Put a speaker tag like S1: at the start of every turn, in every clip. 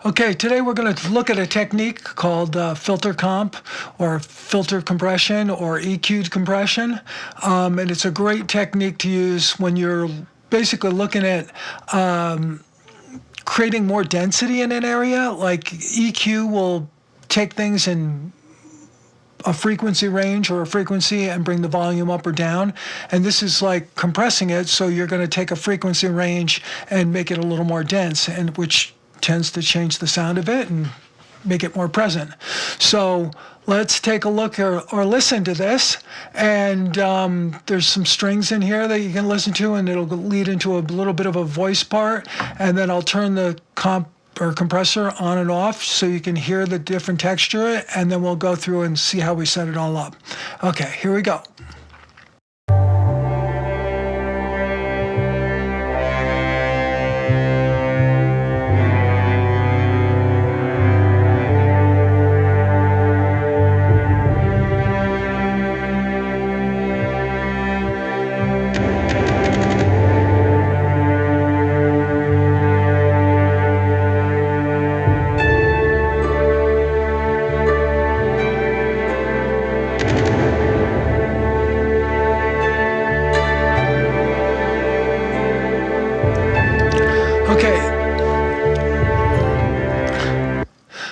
S1: Okay, today we're going to look at a technique called filter comp or filter compression or EQ'd compression. And it's a great technique to use when you're basically looking at creating more density in an area. Like EQ will take things in a frequency range or a frequency and bring the volume up or down. And this is like compressing it, so you're going to take a frequency range and make it a little more dense, and which tends to change the sound of it and make it more present. So let's take a look or listen to this. And there's some strings in here that you can listen to, and it'll lead into a little bit of a voice part. And then I'll turn the compressor on and off so you can hear the different texture, and then we'll go through and see how we set it all up. Okay, here we go.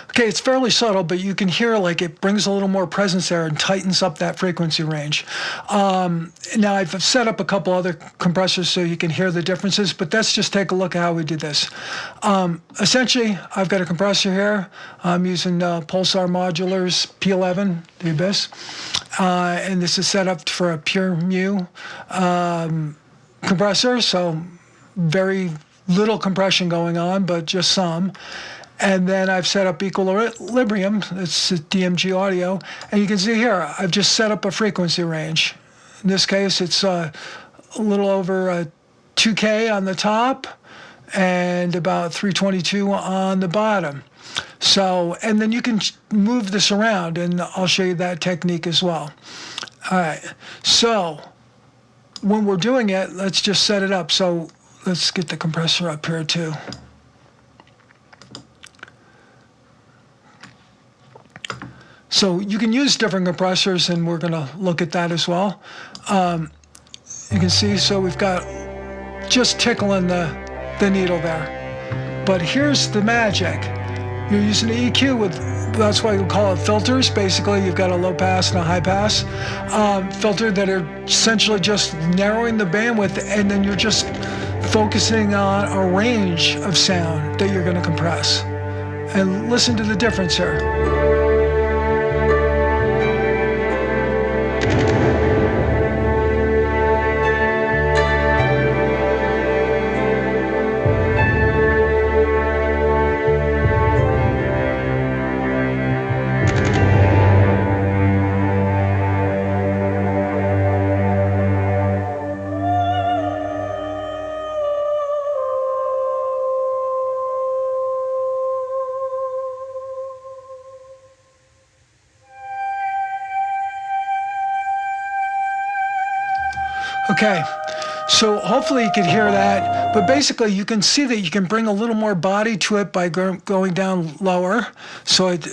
S1: Okay, it's fairly subtle, but you can hear like it brings a little more presence there and tightens up that frequency range. Now I've set up a couple other compressors so you can hear the differences, but let's just take a look at how we did this. Essentially, I've got a compressor here. I'm using Pulsar Modulars P11, the Abyss, and this is set up for a pure mu compressor, so very little compression going on, but just some. And then I've set up equilibrium, it's DMG audio, and you can see here, I've just set up a frequency range. In this case, it's a little over 2K on the top and about 322 on the bottom. So, and then you can move this around, and I'll show you that technique as well. All right, so when we're doing it, let's just set it up. So let's get the compressor up here too. So you can use different compressors, and we're going to look at that as well. You can see, so we've got just tickling the needle there. But here's the magic. You're using an EQ with, that's why we call it filters. Basically, you've got a low pass and a high pass filter that are essentially just narrowing the bandwidth, and then you're just focusing on a range of sound that you're going to compress. And listen to the difference here. Okay, so hopefully you can hear that, but basically you can see that you can bring a little more body to it by going down lower, so it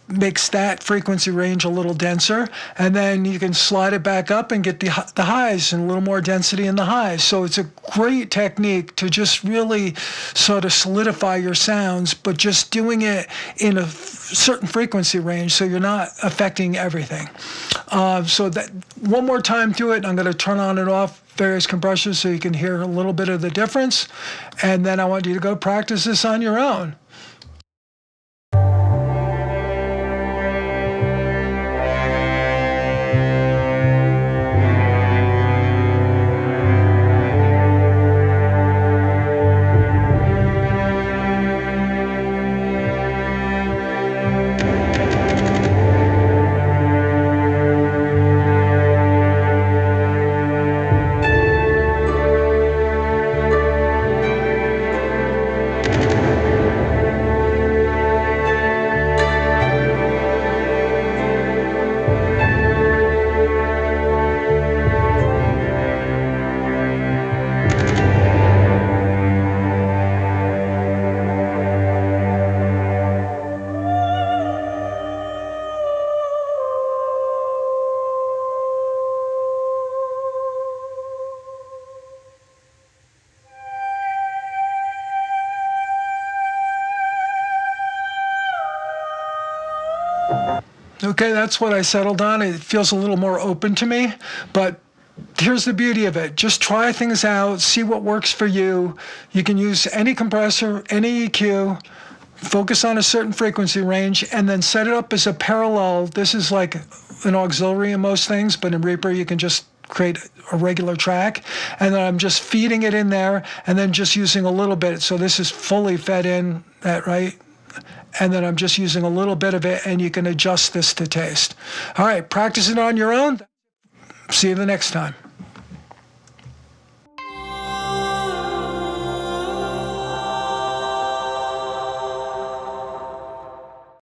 S1: makes that frequency range a little denser, and then you can slide it back up and get the highs and a little more density in the highs. So it's a great technique to just really sort of solidify your sounds, but just doing it in a certain frequency range so you're not affecting everything. So that one more time through it, I'm going to turn on and off various compressors so you can hear a little bit of the difference, and then I want you to go practice this on your own. Okay, that's what I settled on. It feels a little more open to me, but here's the beauty of it. Just try things out, see what works for you. You can use any compressor, any EQ, focus on a certain frequency range, and then set it up as a parallel. This is like an auxiliary in most things, but in Reaper you can just create a regular track, and then I'm just feeding it in there and then just using a little bit. So this is fully fed in, right? And then I'm just using a little bit of it, and you can adjust this to taste. All right, practice it on your own. See you the next time.